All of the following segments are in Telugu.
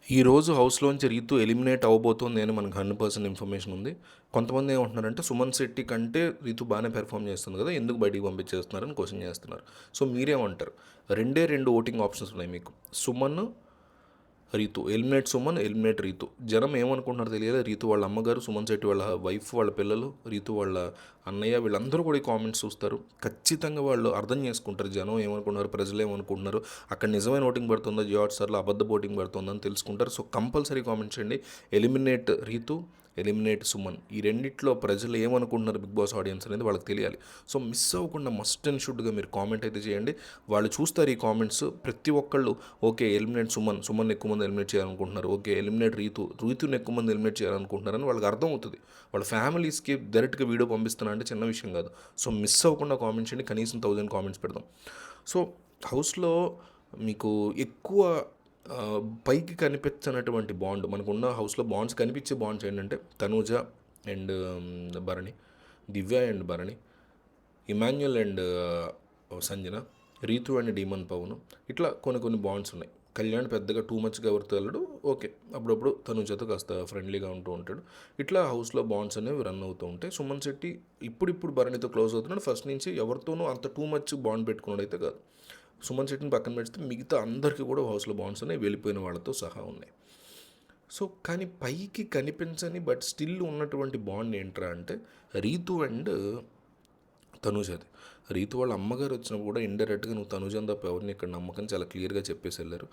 ఈరోజు హౌస్‌లోంచి రీతు ఎలిమినేట్ అవ్వబోతుంది అని మనకు 100% ఇన్ఫర్మేషన్ ఉంది. కొంతమంది ఏమంటున్నారంటే, సుమన్ శెట్టి కంటే రీతు బానే పెర్ఫార్మ్ చేస్తుంది కదా! ఎందుకు బయటికి పంపించేస్తున్నారని క్వెషన్ చేస్తున్నారు. సో, మీరేమంటారు? రెండే 2 ఓటింగ్ ఆప్షన్స్ ఉన్నాయి మీకు. సుమన్, రీతు. Eliminate Suman, eliminate Ritu. జనం ఏమనుకుంటున్నారో తెలియదు. రీతు వాళ్ళ అమ్మగారు, సుమన్ శెట్టి వాళ్ళ వైఫ్, వాళ్ళ పిల్లలు, రీతు వాళ్ళ అన్నయ్య వీళ్ళందరూ కూడా ఈ కామెంట్స్ చూస్తారు. ఖచ్చితంగా వాళ్ళు అర్థం చేసుకుంటారు. జనం ఏమనుకుంటున్నారు, ప్రజలు ఏమనుకుంటున్నారు, అక్కడ నిజమైన ఓటింగ్ పడుతుందా, జియో హాట్‌స్టార్‌లో అబద్ధ ఓటింగ్ పడుతుందని తెలుసుకుంటారు. సో, కంపల్సరీ కామెంట్ చేయండి. Eliminate Ritu, eliminate Suman. ఈ రెండిట్లో ప్రజలు ఏమనుకుంటున్నారు బిగ్ బాస్ ఆడియన్స్ అనేది వాళ్ళకి తెలియాలి. సో, మిస్ అవ్వకుండా మస్ట్ అండ్ షుడ్‌గా మీరు కామెంట్ అయితే చేయండి. వాళ్ళు చూస్తారు ఈ కామెంట్స్. ప్రతి ఒక్కళ్ళు ఓకే ఎలిమినేట్ సుమన్, సుమన్ ఎక్కువ మంది ఎలిమినేట్ చేయాలనుకుంటున్నారు. ఓకే ఎలిమినేట్ రీతు, రీతుని ఎక్కువ మంది ఎలిమినేట్ చేయాలనుకుంటున్నారని వాళ్ళకి అర్థమవుతుంది. వాళ్ళ ఫ్యామిలీస్కి డైరెక్ట్గా వీడియో పంపిస్తున్నా అంటే చిన్న విషయం కాదు. సో, మిస్ అవ్వకుండా కామెంట్ చేయండి. కనీసం 1000 కామెంట్స్ పెడదాం. సో, హౌస్‌లో మీకు ఎక్కువ పైకి కనిపించనటువంటి బాండ్ మనకున్న హౌస్‌లో బాండ్స్ కనిపించే బాండ్స్ ఏంటంటే Tanuja and Bharani, Divya and Bharani, Emmanuel and Sanjana, Ritu and demon Pawan. ఇట్లా కొన్ని కొన్ని బాండ్స్ ఉన్నాయి. కళ్యాణ్ పెద్దగా టూ మచ్గా ఎవరితో వెళ్ళడు. ఓకే అప్పుడప్పుడు తనుజతో కాస్త ఫ్రెండ్లీగా ఉంటూ ఉంటాడు. ఇట్లా హౌస్లో బాండ్స్ అనేవి రన్ అవుతూ ఉంటాయి. సుమన్ శెట్టి ఇప్పుడిప్పుడు భరణితో క్లోజ్ అవుతున్నాడు. ఫస్ట్ నుంచి ఎవరితోనూ అంత టూ మచ్ బాండ్ పెట్టుకున్నాడు అయితే కాదు. సుమన్ శెట్టిని పక్కన పెడితే మిగతా అందరికీ కూడా హౌస్లో బాండ్స్ అనేవి వెళ్ళిపోయిన వాళ్ళతో సహా ఉన్నాయి. సో కానీ పైకి కనిపించని బట్ స్టిల్ ఉన్నటువంటి బాండ్ ఏంట్రా అంటే రీతు అండ్ తనూజది. రీతు వాళ్ళ అమ్మగారు వచ్చినప్పుడు కూడా ఇండైరెక్ట్గా నువ్వు తనూజని తప్ప ఎవరిని ఇక్కడ నమ్మకని చాలా క్లియర్గా చెప్పేసి వెళ్ళారు.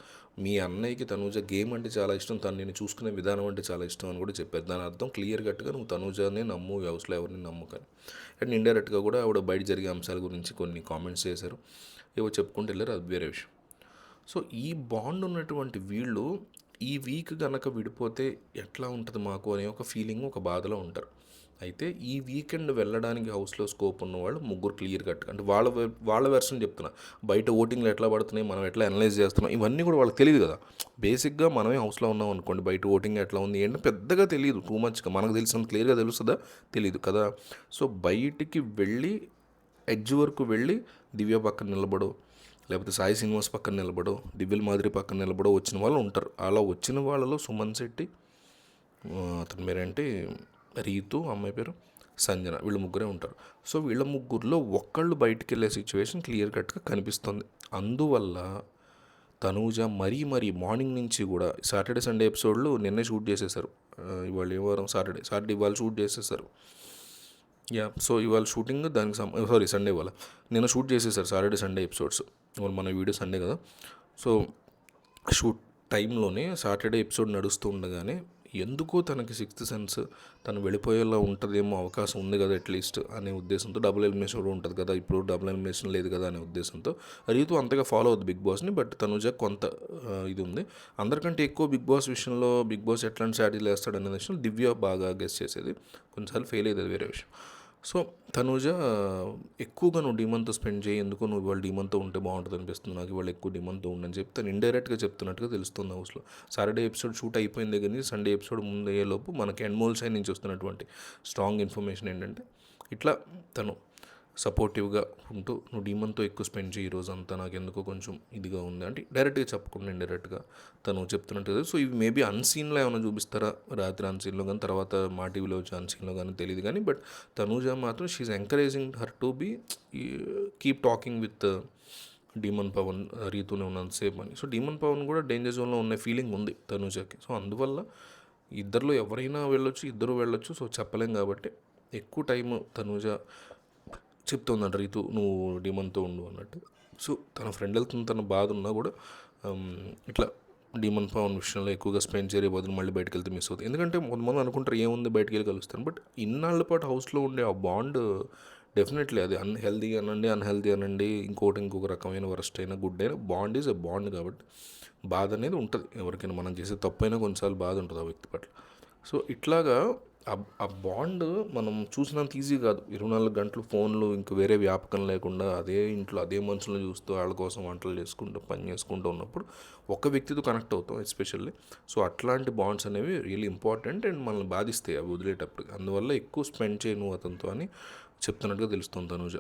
మీ అన్నయ్యకి తనూజ గేమ్ అంటే చాలా ఇష్టం, తను నేను చూసుకునే విధానం అంటే చాలా ఇష్టం అని కూడా చెప్పారు. దాని అర్థం క్లియర్ కట్గా నువ్వు తనూజనే నమ్ము, హౌస్లో ఎవరిని నమ్మకని. అండ్ ఇండైరెక్ట్గా కూడా ఆవిడ బయట జరిగే అంశాల గురించి కొన్ని కామెంట్స్ చేశారు. ఏవో చెప్పుకుంటూ వెళ్ళారు, అది వేరే విషయం. సో ఈ బాండ్ ఉన్నటువంటి వీళ్ళు ఈ వీక్ కనుక విడిపోతే ఎట్లా ఉంటుంది మాకు అనే ఒక ఫీలింగ్, ఒక బాధలో ఉంటారు. అయితే ఈ వీకెండ్ వెళ్ళడానికి హౌస్లో స్కోప్ ఉన్నవాళ్ళు ముగ్గురు క్లియర్ కట్ అంటే వాళ్ళ వెర్షన్ చెప్తున్నా. బయట ఓటింగ్లు ఎట్లా పడుతున్నాయి, మనం ఎట్లా అనలైజ్ చేస్తున్నాం, ఇవన్నీ కూడా వాళ్ళకి తెలియదు కదా. బేసిక్గా మనమే హౌస్లో ఉన్నాం అనుకోండి, బయట ఓటింగ్ ఎట్లా ఉంది ఏంటంటే పెద్దగా తెలియదు. టూ మచ్గా మనకు తెలిసినంత క్లియర్గా తెలుస్తుందా, తెలియదు కదా. సో బయటికి వెళ్ళి ఎడ్జ్ వరకు వెళ్ళి దివ్య పక్కన నిలబడు, లేకపోతే సాయి శ్రీనివాస్ పక్కన నిలబడో, దివ్యల మాదిరి పక్కన నిలబడో వచ్చిన వాళ్ళు ఉంటారు. అలా వచ్చిన వాళ్ళలో సుమన్ శెట్టి, అతని పేరేంటి, రీతు, అమ్మాయి పేరు సంజన, వీళ్ళు ముగ్గురే ఉంటారు. సో వీళ్ళ ముగ్గురులో ఒక్కళ్ళు బయటికి వెళ్ళే సిచ్యువేషన్ క్లియర్ కట్గా కనిపిస్తుంది. అందువల్ల తనూజ మరీ మార్నింగ్ నుంచి కూడా సాటర్డే సండే ఎపిసోడ్లు నిన్నే షూట్ చేసేసారు. ఇవాళ ఏ వారం, సాటర్డే ఇవాళ షూట్ చేసేసారు. సో ఇవాళ షూటింగ్ దానికి సండే ఇవాళ నేను షూట్ చేసేసారు సాటర్డే సండే ఎపిసోడ్స్. ఇవాళ మన వీడియో సండే కదా. సో షూట్ టైంలోనే సాటర్డే ఎపిసోడ్ నడుస్తూ ఉండగానే ఎందుకో తనకి సిక్స్త్ సెన్స్, తను వెళ్ళిపోయేలా ఉంటుందేమో, అవకాశం ఉంది కదా అట్లీస్ట్ అనే ఉద్దేశంతో, డబుల్ ఎలిమినేషన్ కూడా ఉంటుంది కదా, ఇప్పుడు డబుల్ ఎలిమినేషన్ లేదు కదా అనే ఉద్దేశంతో రీతు అంతగా ఫాలో అవుతుంది బిగ్ బాస్ని. బట్ తనుజ కొంత ఇది ఉంది. అందరికంటే ఎక్కువ బిగ్ బాస్ విషయంలో బిగ్ బాస్ ఎట్లాంటి స్ట్రాటజీలు వేస్తాడు అనే విషయంలో దివ్య బాగా గెస్ చేసేది. కొన్నిసార్లు ఫెయిల్ అయ్యేది, వేరే విషయం. సో తనూజ ఎక్కువగా నువ్వు డీమన్తో స్పెండ్ చేయి, ఎందుకు నువ్వు ఇవాళ డీమన్తో ఉంటే బాగుంటుంది అనిపిస్తుంది నాకు, ఇవాళ ఎక్కువ డీమన్తో ఉండని చెప్పి తను ఇండైరెక్ట్గా చెప్తున్నట్టుగా తెలుస్తుంది హౌస్లో. సాటర్డే ఎపిసోడ్ షూట్ అయిపోయింది దగ్గర నుంచి సండే ఎపిసోడ్ ముందు అయ్యేలోపు మనకి ఎన్మోల్ సైడ్ నుంచి వస్తున్నటువంటి స్ట్రాంగ్ ఇన్ఫర్మేషన్ ఏంటంటే ఇట్లా తను సపోర్టివ్గా ఉంటూ నువ్వు డీమన్తో ఎక్కువ స్పెండ్ చేయి ఈరోజు అంతా, నాకు ఎందుకో కొంచెం ఇదిగా ఉంది అంటే డైరెక్ట్గా చెప్పకుండా ఇండైరెక్ట్గా తను చెప్తున్నట్టు. సో ఇవి మేబీ అన్సీన్లో ఏమైనా చూపిస్తారా, రాత్రి అన్సీన్లో కానీ తర్వాత మా టీవీలో వచ్చే అన్సీన్లో కానీ తెలియదు కానీ, బట్ తనూజ మాత్రం she encouraging her to be keep talking with demon Pavan, రీతూనే ఉన్నంతసేపు అని. సో డీమన్ పవన్ కూడా డేంజర్ జోన్లో ఉన్న ఫీలింగ్ ఉంది తనూజకి. సో అందువల్ల ఇద్దరిలో ఎవరైనా వెళ్ళొచ్చు, ఇద్దరు వెళ్ళొచ్చు. సో చెప్పలేం కాబట్టి ఎక్కువ టైం తనూజ చెప్తుందంట రీతు నువ్వు డీమన్తో ఉండు అన్నట్టు. సో తన ఫ్రెండ్ వెళ్తున్న తన బాధ ఉన్నా కూడా ఇట్లా డీమన్ పవన్ విషయంలో ఎక్కువగా స్పెండ్ చేయే బదులు మళ్ళీ బయటకు వెళ్తే మిస్ అవుతుంది. ఎందుకంటే కొంతమంది అనుకుంటారు ఏముంది బయటకు వెళ్ళి కలుస్తాను, బట్ ఇన్నాళ్ళ పాటు హౌస్లో ఉండే ఆ బాండ్ డెఫినెట్లీ అది అన్హెల్దీ అనండి ఇంకొక రకమైన వరస్ట్ అయినా గుడ్ అయినా బాండ్ ఈజ్ ఎ బాండ్. కాబట్టి బాధ అనేది ఉంటుంది ఎవరికైనా, మనం చేసే తప్పైనా కొన్నిసార్లు బాధ ఉంటుంది ఆ వ్యక్తి పట్ల. సో ఇట్లాగా ఆ బాండ్ మనం చూసినంత ఈజీ కాదు. 24 గంటలు ఫోన్లు ఇంక వేరే వ్యాపకం లేకుండా అదే ఇంట్లో అదే మనుషులను చూస్తూ వాళ్ళ కోసం వంటలు చేసుకుంటూ పని చేసుకుంటూ ఉన్నప్పుడు ఒక వ్యక్తితో కనెక్ట్ అవుతాం ఎస్పెషల్లీ. సో అట్లాంటి బాండ్స్ అనేవి రియల్లీ ఇంపార్టెంట్ అండ్ మనల్ని బాధిస్తాయి అవి వదిలేటప్పుడు. అందువల్ల ఎక్కువ స్పెండ్ చేయను అతనితో అని చెప్తున్నట్టుగా తెలుస్తుంది తనుజ.